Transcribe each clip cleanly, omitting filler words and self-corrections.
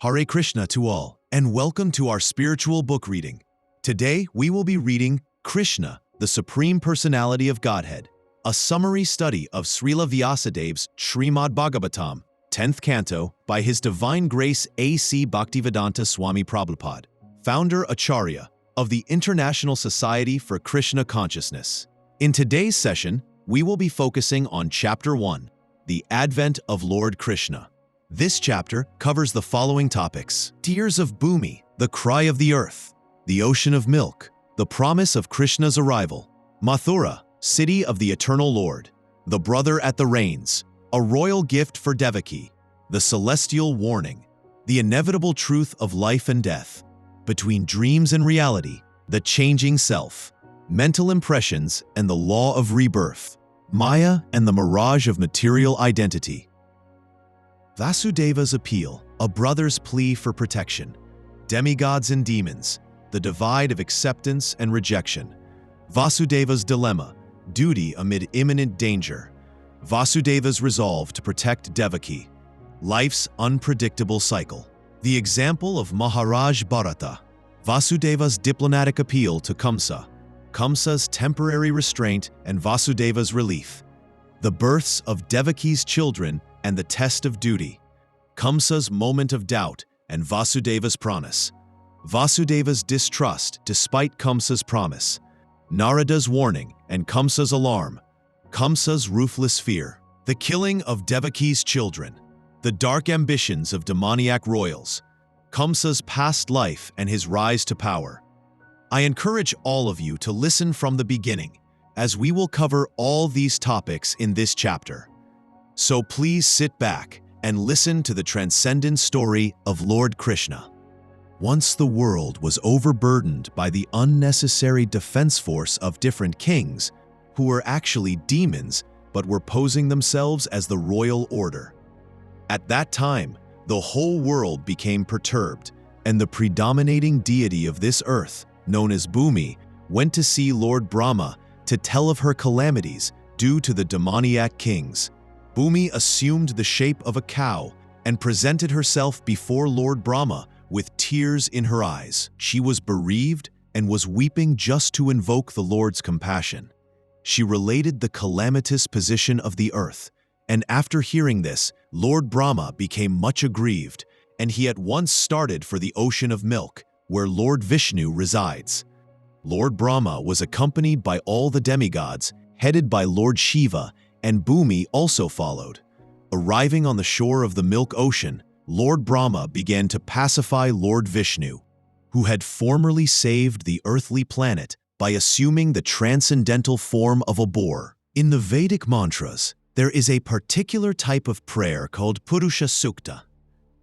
Hare Krishna to all, and welcome to our spiritual book reading. Today, we will be reading Kṛṣṇa, the Supreme Personality of Godhead, a summary study of Srila Vyasadev's Srimad Bhagavatam, 10th Canto, by His Divine Grace A.C. Bhaktivedanta Swami Prabhupada, Founder Acharya of the International Society for Krishna Consciousness. In today's session, we will be focusing on Chapter 1, the Advent of Lord Krishna. This chapter covers the following topics: tears of Bhumi, the cry of the earth; the ocean of milk, the promise of Krishna's arrival; Mathura, city of the eternal Lord; the brother at the reins, a royal gift for Devaki; the celestial warning, the inevitable truth of life and death; between dreams and reality, the changing self; mental impressions and the law of rebirth; Maya and the mirage of material identity; Vasudeva's appeal, a brother's plea for protection; demigods and demons, the divide of acceptance and rejection; Vasudeva's dilemma, duty amid imminent danger; Vasudeva's resolve to protect Devaki; life's unpredictable cycle; the example of Maharaj Bharata; Vasudeva's diplomatic appeal to Kṛṣṇa; Kṛṣṇa's temporary restraint and Vasudeva's relief; the births of Devaki's children and the test of duty; Kṛṣṇa's moment of doubt and Vasudeva's promise; Vasudeva's distrust despite Kṛṣṇa's promise; Narada's warning and Kṛṣṇa's alarm; Kṛṣṇa's ruthless fear; the killing of Devaki's children; the dark ambitions of demoniac royals; Kṛṣṇa's past life and his rise to power. I encourage all of you to listen from the beginning, as we will cover all these topics in this chapter. So please sit back and listen to the transcendent story of Lord Krishna. Once the world was overburdened by the unnecessary defense force of different kings, who were actually demons but were posing themselves as the royal order. At that time, the whole world became perturbed, and the predominating deity of this earth, known as Bhumi, went to see Lord Brahma to tell of her calamities due to the demoniac kings. Bhumi assumed the shape of a cow and presented herself before Lord Brahma with tears in her eyes. She was bereaved and was weeping just to invoke the Lord's compassion. She related the calamitous position of the earth, and after hearing this, Lord Brahma became much aggrieved, and he at once started for the ocean of milk, where Lord Vishnu resides. Lord Brahma was accompanied by all the demigods, headed by Lord Shiva, and Bhumi also followed. Arriving on the shore of the Milk Ocean, Lord Brahma began to pacify Lord Vishnu, who had formerly saved the earthly planet by assuming the transcendental form of a boar. In the Vedic mantras, there is a particular type of prayer called Purusha Sukta.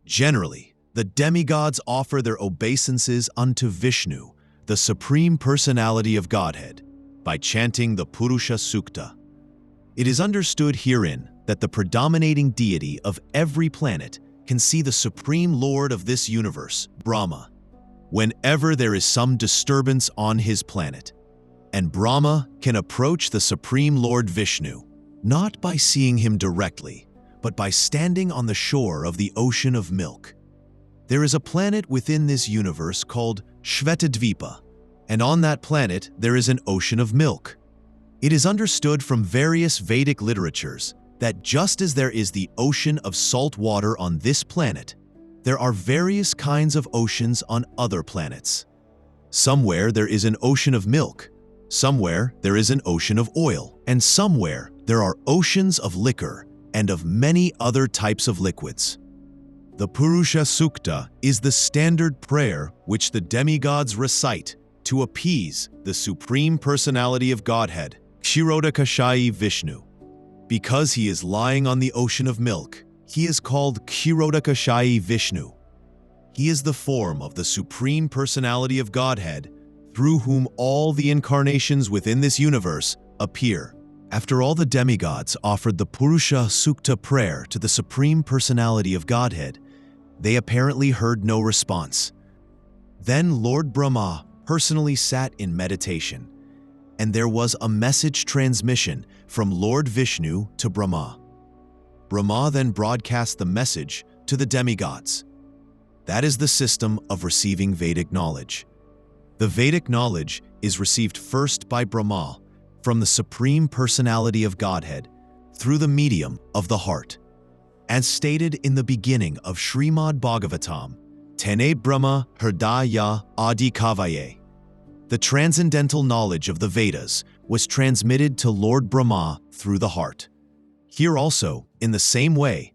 Generally, the demigods offer their obeisances unto Vishnu, the Supreme Personality of Godhead, by chanting the Purusha Sukta. It is understood herein that the predominating deity of every planet can see the Supreme Lord of this universe, Brahma, whenever there is some disturbance on his planet. And Brahma can approach the Supreme Lord Vishnu, not by seeing him directly, but by standing on the shore of the ocean of milk. There is a planet within this universe called Shvetadvipa, and on that planet there is an ocean of milk. It is understood from various Vedic literatures that just as there is the ocean of salt water on this planet, there are various kinds of oceans on other planets. Somewhere there is an ocean of milk, somewhere there is an ocean of oil, and somewhere there are oceans of liquor and of many other types of liquids. The Purusha Sukta is the standard prayer which the demigods recite to appease the Supreme Personality of Godhead, Kshirodakashayi Vishnu. Because he is lying on the ocean of milk, he is called Kshirodakashayi Vishnu. He is the form of the Supreme Personality of Godhead, through whom all the incarnations within this universe appear. After all the demigods offered the Purusha Sukta prayer to the Supreme Personality of Godhead, they apparently heard no response. Then Lord Brahma personally sat in meditation, and there was a message transmission from Lord Vishnu to Brahma. Brahma then broadcast the message to the demigods. That is the system of receiving Vedic knowledge. The Vedic knowledge is received first by Brahma, from the Supreme Personality of Godhead, through the medium of the heart. As stated in the beginning of Srimad Bhagavatam, Tene Brahma Hridaya Adi Kavaye. The transcendental knowledge of the Vedas was transmitted to Lord Brahma through the heart. Here also, in the same way,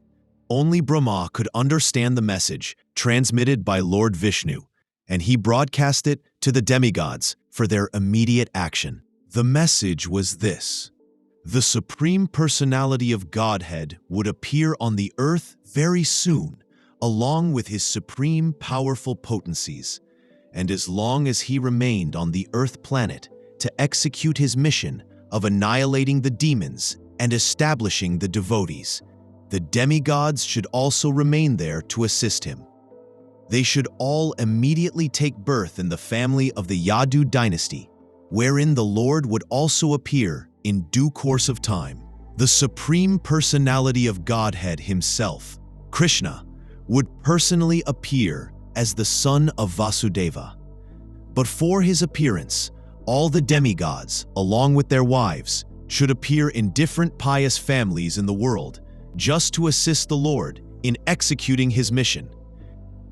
only Brahma could understand the message transmitted by Lord Vishnu, and he broadcast it to the demigods for their immediate action. The message was this: the Supreme Personality of Godhead would appear on the earth very soon, along with his supreme powerful potencies, and as long as he remained on the earth planet to execute his mission of annihilating the demons and establishing the devotees, the demigods should also remain there to assist him. They should all immediately take birth in the family of the Yadu dynasty, wherein the Lord would also appear in due course of time. The Supreme Personality of Godhead himself, Krishna, would personally appear as the son of Vasudeva. But for his appearance, all the demigods, along with their wives, should appear in different pious families in the world, just to assist the Lord in executing his mission.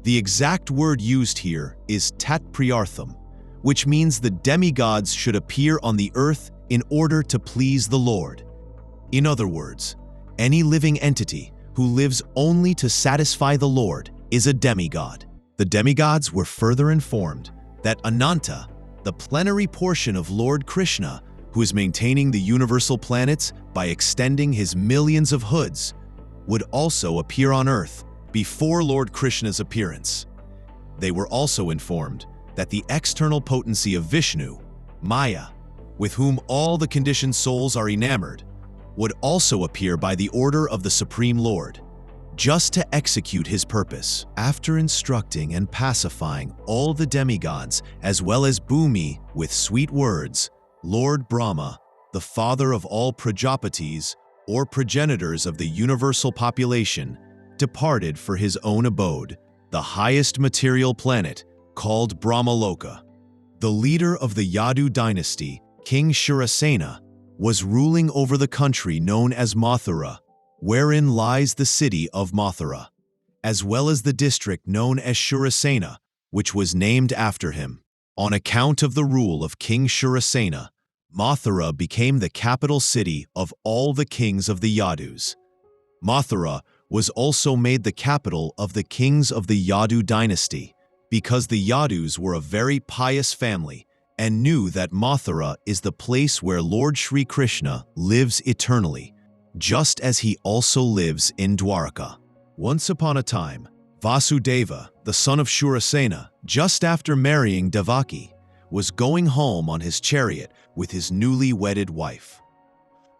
The exact word used here is tat priyartham, which means the demigods should appear on the earth in order to please the Lord. In other words, any living entity who lives only to satisfy the Lord is a demigod. The demigods were further informed that Ananta, the plenary portion of Lord Krishna, who is maintaining the universal planets by extending his millions of hoods, would also appear on earth before Lord Krishna's appearance. They were also informed that the external potency of Vishnu, Maya, with whom all the conditioned souls are enamored, would also appear by the order of the Supreme Lord, just to execute his purpose. After instructing and pacifying all the demigods as well as Bhumi with sweet words, Lord Brahma, the father of all Prajapatis, or progenitors of the universal population, departed for his own abode, the highest material planet, called Brahmaloka. The leader of the Yadu dynasty, King Kṛṣṇa, was ruling over the country known as Mathura, wherein lies the city of Mathura, as well as the district known as Kṛṣṇa, which was named after him. On account of the rule of King Kṛṣṇa, Mathura became the capital city of all the kings of the Yadus. Mathura was also made the capital of the kings of the Yadu dynasty, because the Yadus were a very pious family and knew that Mathura is the place where Lord Sri Krishna lives eternally, just as he also lives in Dwaraka. Once upon a time, Vasudeva, the son of Kṛṣṇa, just after marrying Devaki, was going home on his chariot with his newly wedded wife.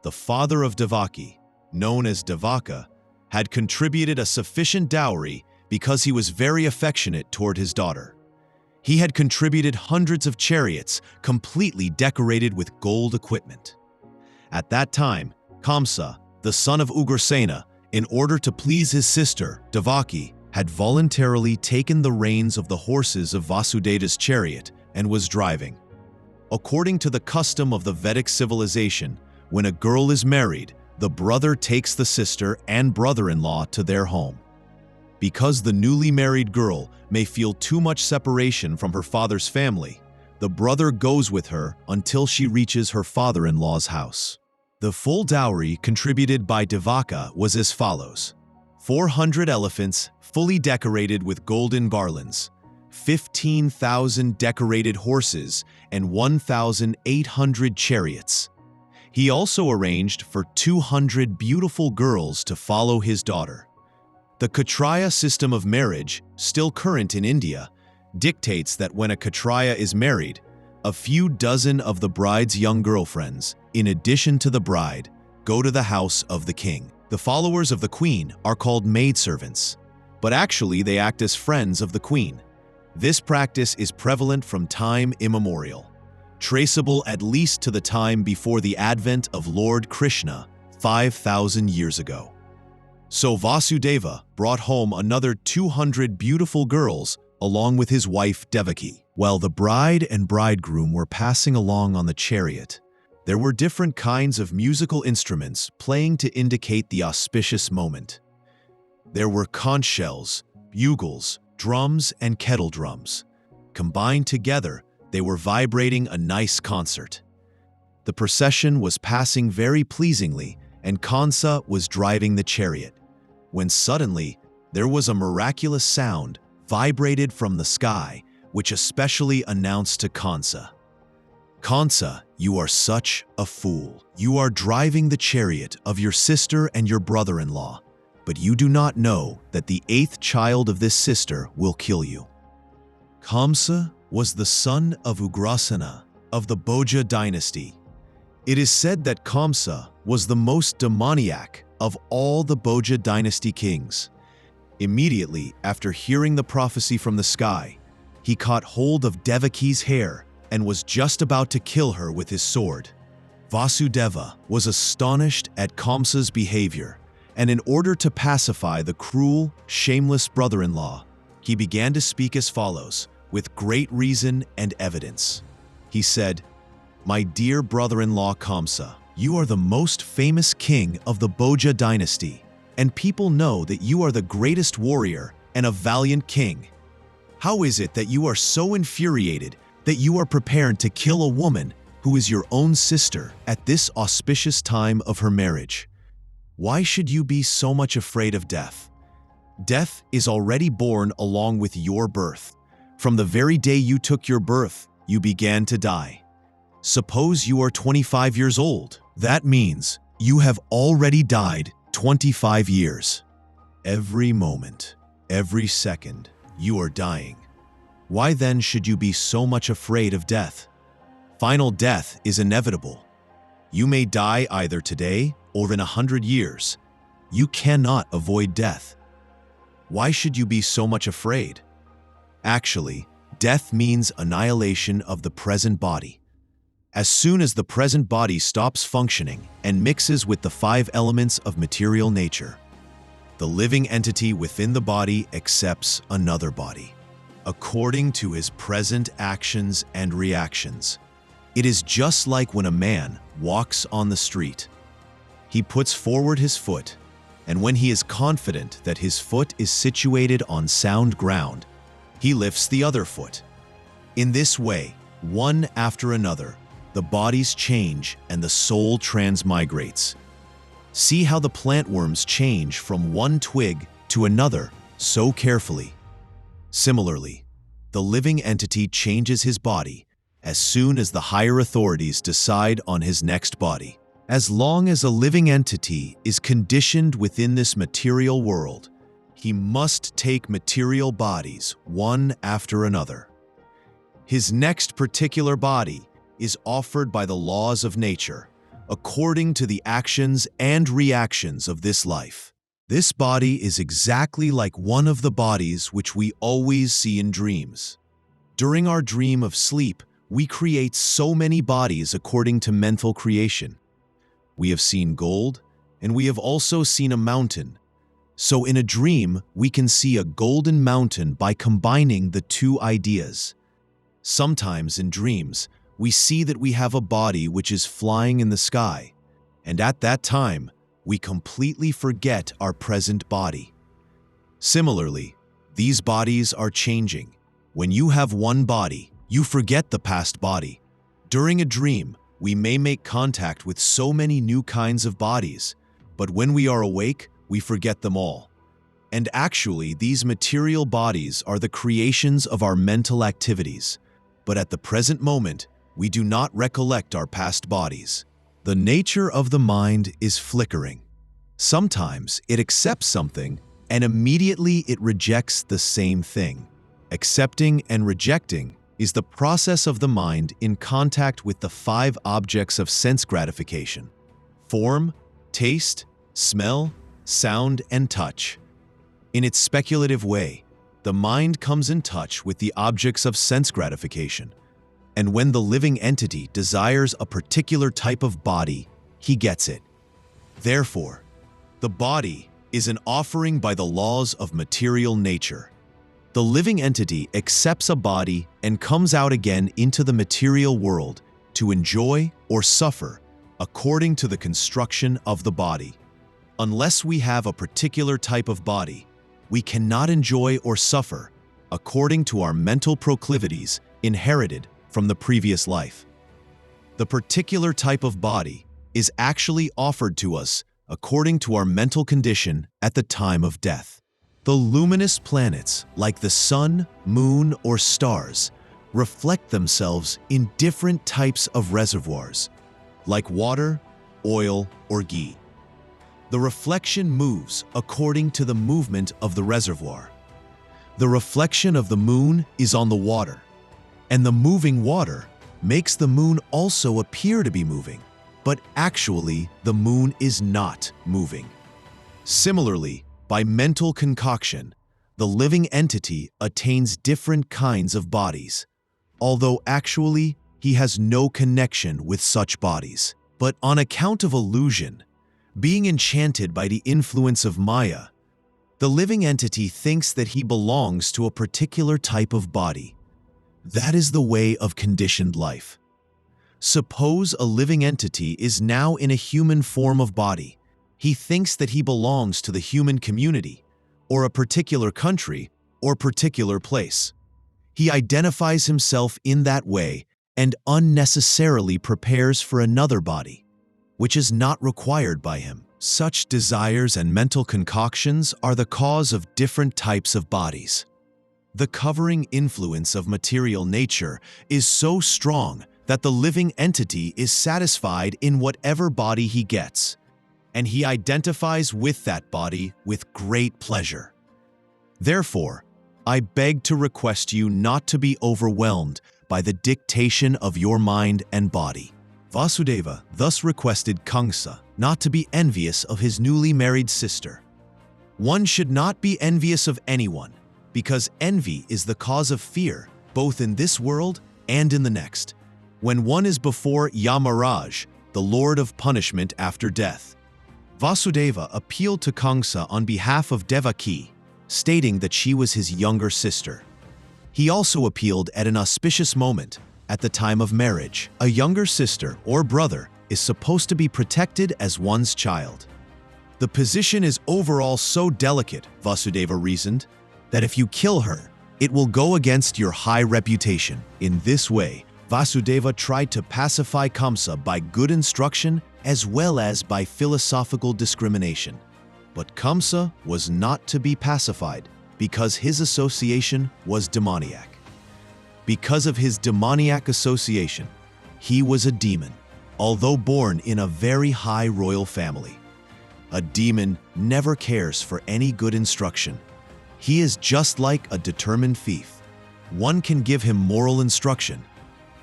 The father of Devaki, known as Devaka, had contributed a sufficient dowry because he was very affectionate toward his daughter. He had contributed hundreds of chariots completely decorated with gold equipment. At that time, Kamsa, the son of Ugrasena, in order to please his sister, Devaki, had voluntarily taken the reins of the horses of Vasudeva's chariot and was driving. According to the custom of the Vedic civilization, when a girl is married, the brother takes the sister and brother-in-law to their home. Because the newly married girl may feel too much separation from her father's family, the brother goes with her until she reaches her father-in-law's house. The full dowry contributed by Devaka was as follows: 400 elephants fully decorated with golden garlands, 15,000 decorated horses, and 1,800 chariots. He also arranged for 200 beautiful girls to follow his daughter. The Kshatriya system of marriage, still current in India, dictates that when a Kshatriya is married, a few dozen of the bride's young girlfriends, in addition to the bride, go to the house of the king. The followers of the queen are called maidservants, but actually they act as friends of the queen. This practice is prevalent from time immemorial, traceable at least to the time before the advent of Lord Krishna 5,000 years ago. So Vasudeva brought home another 200 beautiful girls along with his wife Devaki. While the bride and bridegroom were passing along on the chariot, there were different kinds of musical instruments playing to indicate the auspicious moment. There were conch shells, bugles, drums, and kettle drums. Combined together, they were vibrating a nice concert. The procession was passing very pleasingly, and Kṛṣṇa was driving the chariot, when suddenly there was a miraculous sound vibrated from the sky, which especially announced to Kṛṣṇa, "Kṛṣṇa, you are such a fool. You are driving the chariot of your sister and your brother-in-law, but you do not know that the 8th child of this sister will kill you." Kṛṣṇa was the son of Ugrasena of the Bhoja dynasty. It is said that Kṛṣṇa was the most demoniac of all the Bhoja dynasty kings. Immediately after hearing the prophecy from the sky, he caught hold of Devaki's hair and was just about to kill her with his sword. Vasudeva was astonished at Kṛṣṇa's behavior, and in order to pacify the cruel, shameless brother-in-law, he began to speak as follows, with great reason and evidence. He said, "My dear brother-in-law Kṛṣṇa, you are the most famous king of the Bhoja dynasty, and people know that you are the greatest warrior and a valiant king. How is it that you are so infuriated that you are prepared to kill a woman who is your own sister at this auspicious time of her marriage? Why should you be so much afraid of death? Death is already born along with your birth. From the very day you took your birth, you began to die. Suppose you are 25 years old. That means you have already died 25 years. Every moment, every second, you are dying. Why then should you be so much afraid of death? Final death is inevitable. You may die either today or in 100 years. You cannot avoid death. Why should you be so much afraid? Actually, death means annihilation of the present body. As soon as the present body stops functioning and mixes with the 5 elements of material nature, the living entity within the body accepts another body, according to his present actions and reactions. It is just like when a man walks on the street. He puts forward his foot, and when he is confident that his foot is situated on sound ground, he lifts the other foot. In this way, one after another, the bodies change and the soul transmigrates. See how the plantworms change from one twig to another so carefully. Similarly, the living entity changes his body as soon as the higher authorities decide on his next body. As long as a living entity is conditioned within this material world, he must take material bodies one after another. His next particular body is offered by the laws of nature, according to the actions and reactions of this life. This body is exactly like one of the bodies which we always see in dreams. During our dream of sleep, we create so many bodies according to mental creation. We have seen gold, and we have also seen a mountain. So in a dream, we can see a golden mountain by combining the two ideas. Sometimes in dreams, we see that we have a body which is flying in the sky, and at that time, we completely forget our present body. Similarly, these bodies are changing. When you have one body, you forget the past body. During a dream, we may make contact with so many new kinds of bodies, but when we are awake, we forget them all. And actually, these material bodies are the creations of our mental activities, but at the present moment, we do not recollect our past bodies. The nature of the mind is flickering. Sometimes it accepts something and immediately it rejects the same thing. Accepting and rejecting is the process of the mind in contact with the 5 objects of sense gratification: form, taste, smell, sound, and touch. In its speculative way, the mind comes in touch with the objects of sense gratification, and when the living entity desires a particular type of body, he gets it. Therefore, the body is an offering by the laws of material nature. The living entity accepts a body and comes out again into the material world to enjoy or suffer according to the construction of the body. Unless we have a particular type of body, we cannot enjoy or suffer according to our mental proclivities inherited from the previous life. The particular type of body is actually offered to us according to our mental condition at the time of death. The luminous planets, like the sun, moon, or stars, reflect themselves in different types of reservoirs, like water, oil, or ghee. The reflection moves according to the movement of the reservoir. The reflection of the moon is on the water, and the moving water makes the moon also appear to be moving, but actually the moon is not moving. Similarly, by mental concoction, the living entity attains different kinds of bodies, although actually he has no connection with such bodies. But on account of illusion, being enchanted by the influence of Maya, the living entity thinks that he belongs to a particular type of body. That is the way of conditioned life. Suppose a living entity is now in a human form of body. He thinks that he belongs to the human community, or a particular country, or particular place. He identifies himself in that way and unnecessarily prepares for another body, which is not required by him. Such desires and mental concoctions are the cause of different types of bodies. The covering influence of material nature is so strong that the living entity is satisfied in whatever body he gets, and he identifies with that body with great pleasure. Therefore, I beg to request you not to be overwhelmed by the dictation of your mind and body. Vasudeva thus requested Kṛṣṇa not to be envious of his newly married sister. One should not be envious of anyone, because envy is the cause of fear, both in this world and in the next, when one is before Yamaraj, the Lord of punishment after death. Vasudeva appealed to Kṛṣṇa on behalf of Devaki, stating that she was his younger sister. He also appealed at an auspicious moment, at the time of marriage. A younger sister or brother is supposed to be protected as one's child. The position is overall so delicate, Vasudeva reasoned, that if you kill her, it will go against your high reputation. In this way, Vasudeva tried to pacify Kṛṣṇa by good instruction as well as by philosophical discrimination. But Kṛṣṇa was not to be pacified because his association was demoniac. Because of his demoniac association, he was a demon, although born in a very high royal family. A demon never cares for any good instruction. He is just like a determined thief. One can give him moral instruction,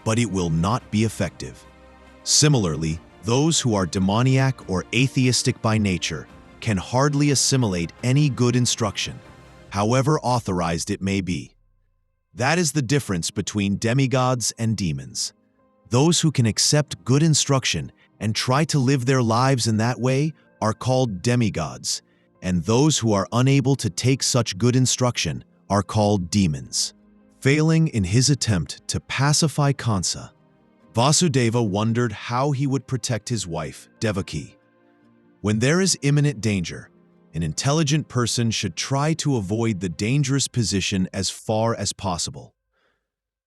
but it will not be effective. Similarly, those who are demoniac or atheistic by nature can hardly assimilate any good instruction, however authorized it may be. That is the difference between demigods and demons. Those who can accept good instruction and try to live their lives in that way are called demigods, and those who are unable to take such good instruction are called demons. Failing in his attempt to pacify Kṛṣṇa, Vasudeva wondered how he would protect his wife, Devaki. When there is imminent danger, an intelligent person should try to avoid the dangerous position as far as possible.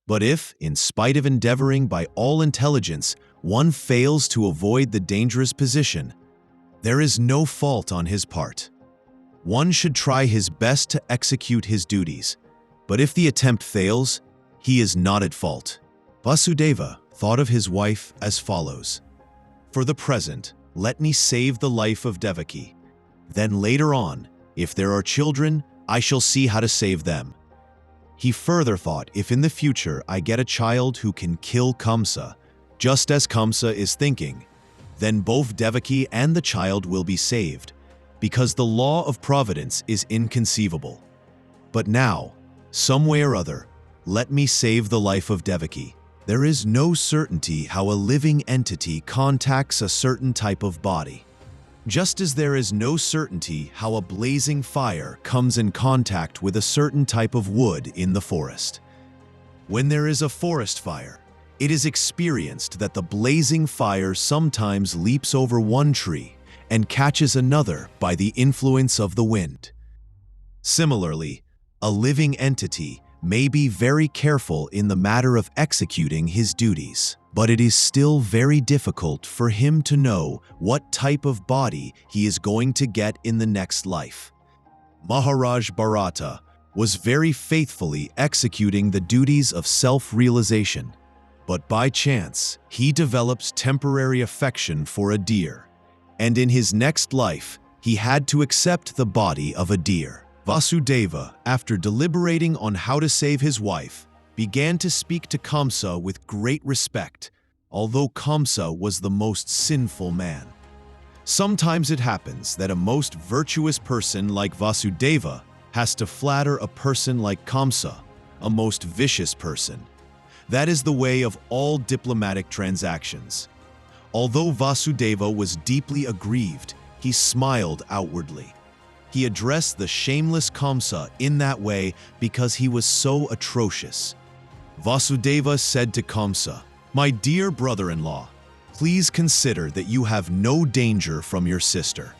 But if, in spite of endeavoring by all intelligence, one fails to avoid the dangerous position, there is no fault on his part. One should try his best to execute his duties, but if the attempt fails, he is not at fault. Vasudeva thought of his wife as follows: "For the present, let me save the life of Devaki. Then later on, if there are children, I shall see how to save them." He further thought, if in the future I get a child who can kill Kṛṣṇa, just as Kṛṣṇa is thinking, then both Devaki and the child will be saved, because the law of providence is inconceivable. But now, some way or other, let me save the life of Devaki. There is no certainty how a living entity contacts a certain type of body. Just as there is no certainty how a blazing fire comes in contact with a certain type of wood in the forest. When there is a forest fire, it is experienced that the blazing fire sometimes leaps over one tree and catches another by the influence of the wind. Similarly, a living entity may be very careful in the matter of executing his duties, but it is still very difficult for him to know what type of body he is going to get in the next life. Maharaj Bharata was very faithfully executing the duties of self-realization, but by chance he developed temporary affection for a deer, and in his next life he had to accept the body of a deer. Vasudeva, after deliberating on how to save his wife, began to speak to Kṛṣṇa with great respect, although Kṛṣṇa was the most sinful man. Sometimes it happens that a most virtuous person like Vasudeva has to flatter a person like Kṛṣṇa, a most vicious person. That is the way of all diplomatic transactions. Although Vasudeva was deeply aggrieved, he smiled outwardly. He addressed the shameless Kṛṣṇa in that way because he was so atrocious. Vasudeva said to Kṛṣṇa, "My dear brother-in-law, please consider that you have no danger from your sister.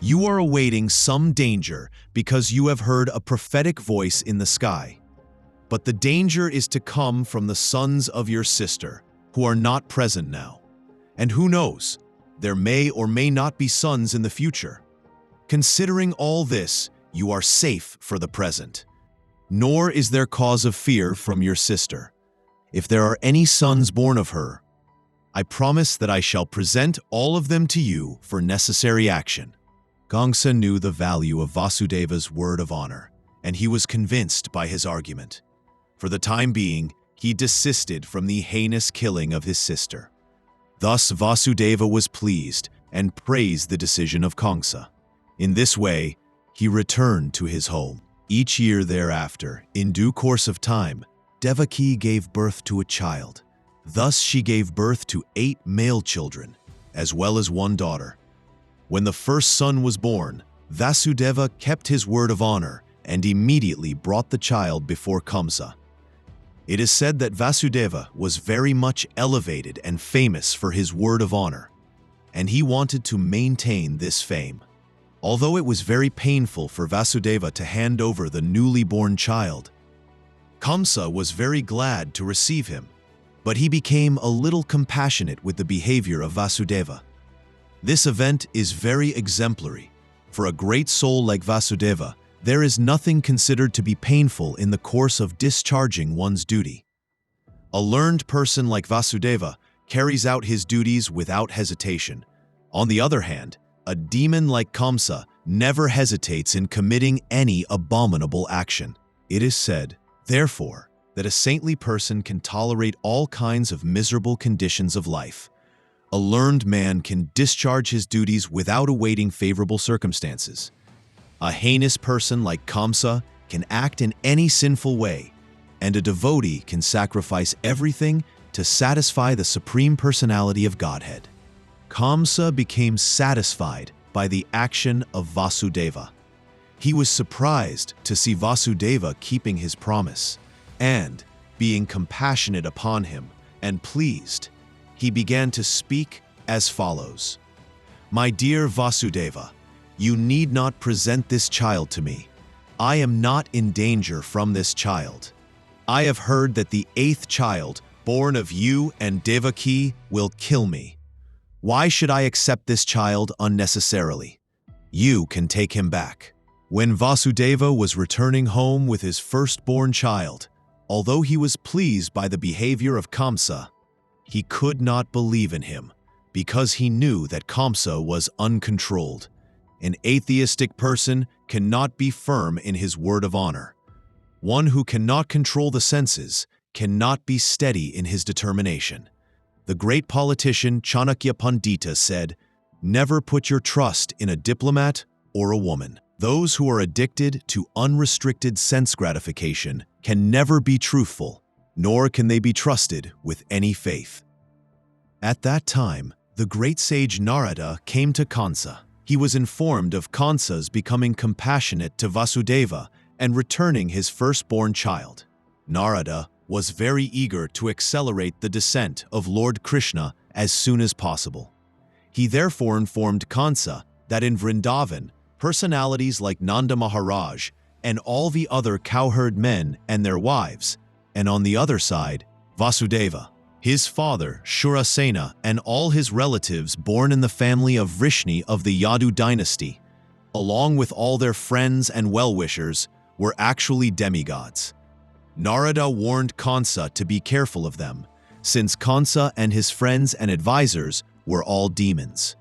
You are awaiting some danger because you have heard a prophetic voice in the sky. But the danger is to come from the sons of your sister, who are not present now. And who knows, there may or may not be sons in the future. Considering all this, you are safe for the present. Nor is there cause of fear from your sister. If there are any sons born of her, I promise that I shall present all of them to you for necessary action." Kṛṣṇa knew the value of Vasudeva's word of honor, and he was convinced by his argument. For the time being, he desisted from the heinous killing of his sister. Thus Vasudeva was pleased and praised the decision of Kṛṣṇa. In this way, he returned to his home. Each year thereafter, in due course of time, Devaki gave birth to a child. Thus she gave birth to 8 male children, as well as 1 daughter. When the first son was born, Vasudeva kept his word of honor and immediately brought the child before Kṛṣṇa. It is said that Vasudeva was very much elevated and famous for his word of honor, and he wanted to maintain this fame. Although it was very painful for Vasudeva to hand over the newly born child, Kṛṣṇa was very glad to receive him, but he became a little compassionate with the behavior of Vasudeva. This event is very exemplary. For a great soul like Vasudeva, there is nothing considered to be painful in the course of discharging one's duty. A learned person like Vasudeva carries out his duties without hesitation. On the other hand, a demon like Kṛṣṇa never hesitates in committing any abominable action. It is said, therefore, that a saintly person can tolerate all kinds of miserable conditions of life. A learned man can discharge his duties without awaiting favorable circumstances. A heinous person like Kṛṣṇa can act in any sinful way, and a devotee can sacrifice everything to satisfy the Supreme Personality of Godhead. Kṛṣṇa became satisfied by the action of Vasudeva. He was surprised to see Vasudeva keeping his promise, and, being compassionate upon him and pleased, he began to speak as follows. "My dear Vasudeva, you need not present this child to me. I am not in danger from this child. I have heard that the 8th child, born of you and Devaki, will kill me. Why should I accept this child unnecessarily? You can take him back." When Vasudeva was returning home with his firstborn child, although he was pleased by the behavior of Kṛṣṇa, he could not believe in him because he knew that Kṛṣṇa was uncontrolled. An atheistic person cannot be firm in his word of honor. One who cannot control the senses cannot be steady in his determination. The great politician Chanakya Pandita said, "Never put your trust in a diplomat or a woman. Those who are addicted to unrestricted sense gratification can never be truthful, nor can they be trusted with any faith." At that time, the great sage Narada came to Kṛṣṇa. He was informed of Kṛṣṇa's becoming compassionate to Vasudeva and returning his firstborn child. Narada was very eager to accelerate the descent of Lord Krishna as soon as possible. He therefore informed Kṛṣṇa that in Vrindavan, personalities like Nanda Maharaj and all the other cowherd men and their wives, and on the other side, Vasudeva, his father Shurasena, and all his relatives born in the family of Vrishni of the Yadu dynasty, along with all their friends and well-wishers, were actually demigods. Narada warned Kṛṣṇa to be careful of them, since Kṛṣṇa and his friends and advisors were all demons.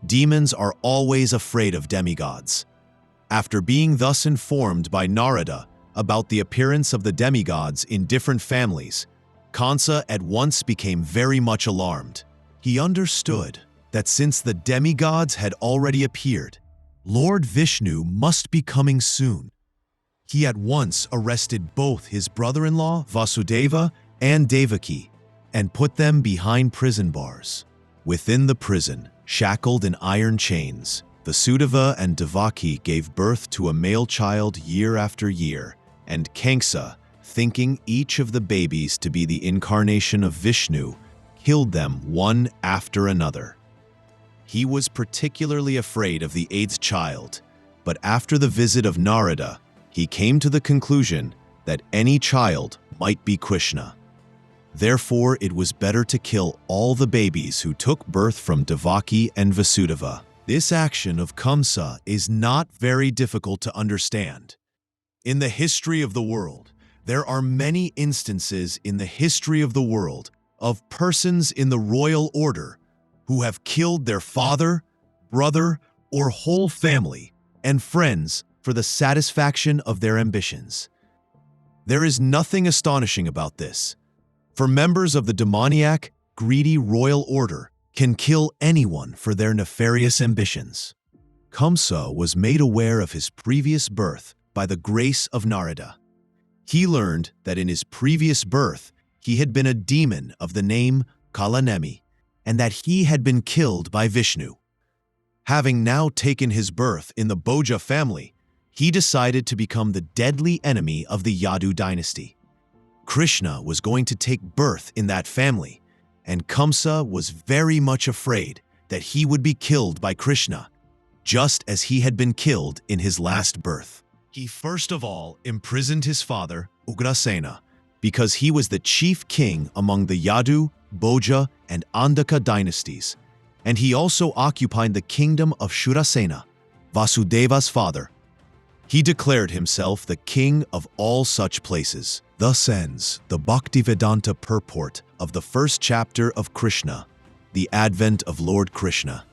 Demons are always afraid of demigods. After being thus informed by Narada about the appearance of the demigods in different families, Kṛṣṇa at once became very much alarmed. He understood that since the demigods had already appeared, Lord Vishnu must be coming soon. He at once arrested both his brother-in-law Vasudeva and Devaki and put them behind prison bars. Within the prison, shackled in iron chains, Vasudeva and Devaki gave birth to a male child year after year, and Kṛṣṇa, thinking each of the babies to be the incarnation of Vishnu, killed them one after another. He was particularly afraid of the eighth child, but after the visit of Narada, he came to the conclusion that any child might be Kṛṣṇa. Therefore, it was better to kill all the babies who took birth from Devaki and Vasudeva. This action of Kṛṣṇa is not very difficult to understand. In the history of the world, there are many instances in the history of the world of persons in the royal order who have killed their father, brother, or whole family and friends for the satisfaction of their ambitions. There is nothing astonishing about this, for members of the demoniac, greedy royal order can kill anyone for their nefarious ambitions. Kṛṣṇa was made aware of his previous birth by the grace of Narada. He learned that in his previous birth, he had been a demon of the name Kalanemi, and that he had been killed by Vishnu. Having now taken his birth in the Bhoja family, he decided to become the deadly enemy of the Yadu dynasty. Krishna was going to take birth in that family, and Kṛṣṇa was very much afraid that he would be killed by Krishna, just as he had been killed in his last birth. He first of all imprisoned his father, Ugrasena, because he was the chief king among the Yadu, Bhoja, and Andaka dynasties, and he also occupied the kingdom of Shurasena, Vasudeva's father. He declared himself the king of all such places. Thus ends the Bhaktivedanta purport of the first chapter of Kṛṣṇa, the advent of Lord Krishna.